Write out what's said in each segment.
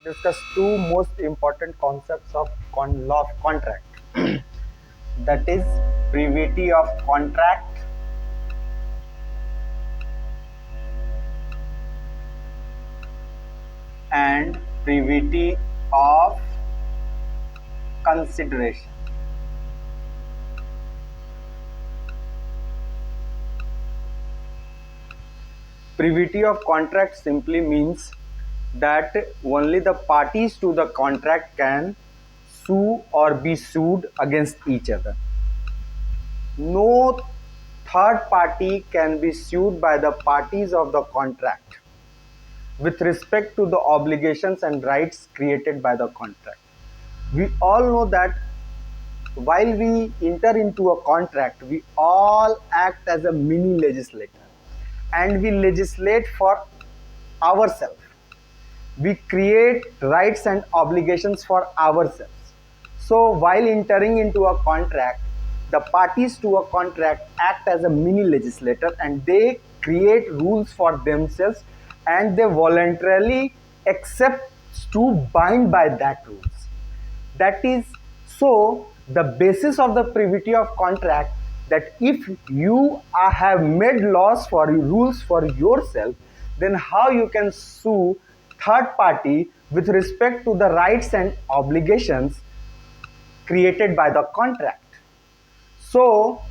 discuss two most important concepts of law of contract. That is privity of contract and privity of consideration. Privity of contract simply means that only the parties to the contract can sue or be sued against each other. No third party can be sued by the parties of the contract with respect to the obligations and rights created by the contract. We all know that while we enter into a contract, we all act as a mini legislator and we legislate for ourselves. We create rights and obligations for ourselves. So while entering into a contract, the parties to a contract act as a mini legislator and they create rules for themselves and they voluntarily accept to bind by that rules. That is so the basis of the privity of contract, that if you have made laws for rules for yourself, then how you can sue third party with respect to the rights and obligations created by the contract. So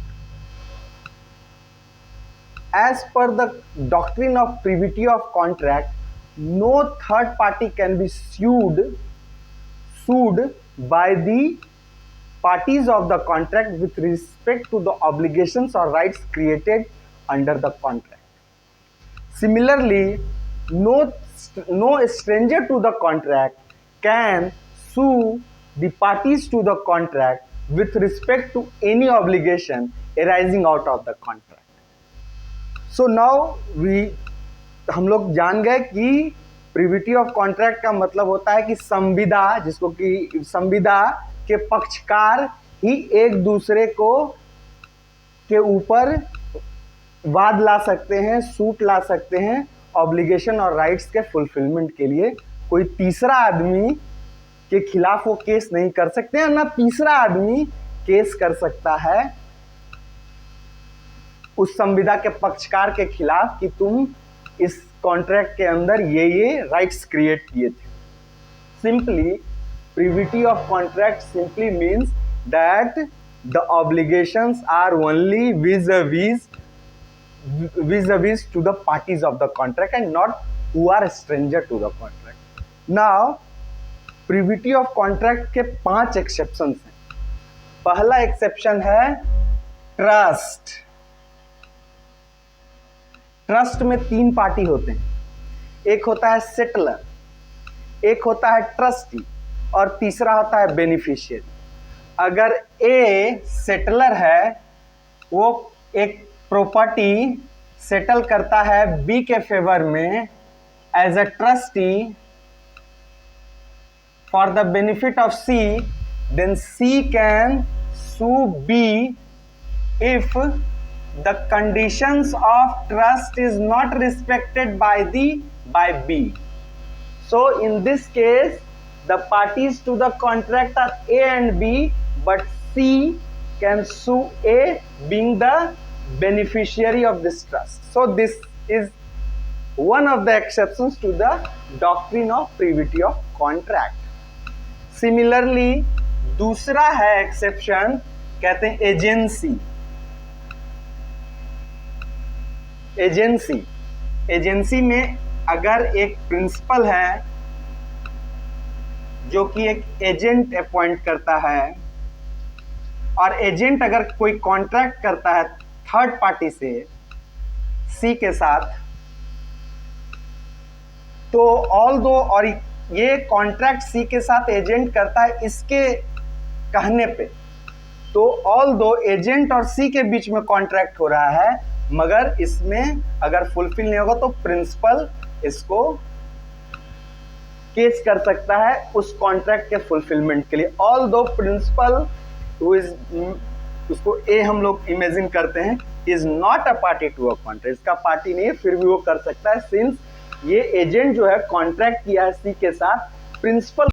as per the doctrine of privity of contract, no third party can be sued by the parties of the contract with respect to the obligations or rights created under the contract. Similarly, no stranger to the contract can sue the parties to the contract with respect to any obligation arising out of the contract. So now हम लोग जान गए कि privity of contract का मतलब होता है कि संविदा, जिसको कि संविदा के पक्षकार ही एक दूसरे को के ऊपर वाद ला सकते हैं, सूट ला सकते हैं ऑब्लिगेशन और राइट्स के फुलफिलमेंट के लिए। कोई तीसरा आदमी के खिलाफ वो केस नहीं कर सकते हैं, ना तीसरा आदमी केस कर सकता है उस संविदा के पक्षकार के खिलाफ कि तुम इस कॉन्ट्रैक्ट के अंदर ये राइट्स क्रिएट किए थे। Simply privity of contract simply means that the obligations are only vis-a-vis to the parties of the contract and not who are a stranger to the contract. Now privity of contract के 5 exceptions हैं। पहला exception है trust. Trust में 3 party होते हैं, एक होता है सेटलर, एक होता है ट्रस्टी और तीसरा होता है बेनिफिशियरी। अगर ए सेटलर है, वो एक प्रॉपर्टी सेटल करता है बी के फेवर में as a trustee for the benefit of C, then C can sue B if the conditions of trust is not respected by B. So in this case the parties to the contract are A and B, but C can sue A being the beneficiary of this trust. So this is one of the exceptions to the doctrine of privity of contract. Similarly, दूसरा है exception, कहते हैं agency. Agency में अगर एक principal है जो कि एक एजेंट अपॉइंट करता है और एजेंट अगर कोई कॉन्ट्रैक्ट करता है थर्ड पार्टी से सी के साथ, तो ऑल दो, और ये कॉन्ट्रैक्ट सी के साथ एजेंट करता है इसके कहने पे, तो ऑल दो एजेंट और सी के बीच में कॉन्ट्रैक्ट हो रहा है, मगर इसमें अगर फुलफिल नहीं होगा तो प्रिंसिपल इसको केस कर सकता है उस कॉन्ट्रैक्ट के फुलफिलमेंट के लिए। ऑल दो प्रिंसिपल उसको ए हम लोग इमेजिन करते हैं, is not a party to a contract, इसका पार्टी नहीं है, फिर भी वो कर सकता है सिंस ये एजेंट जो है कॉन्ट्रैक्ट किया है सी के साथ principal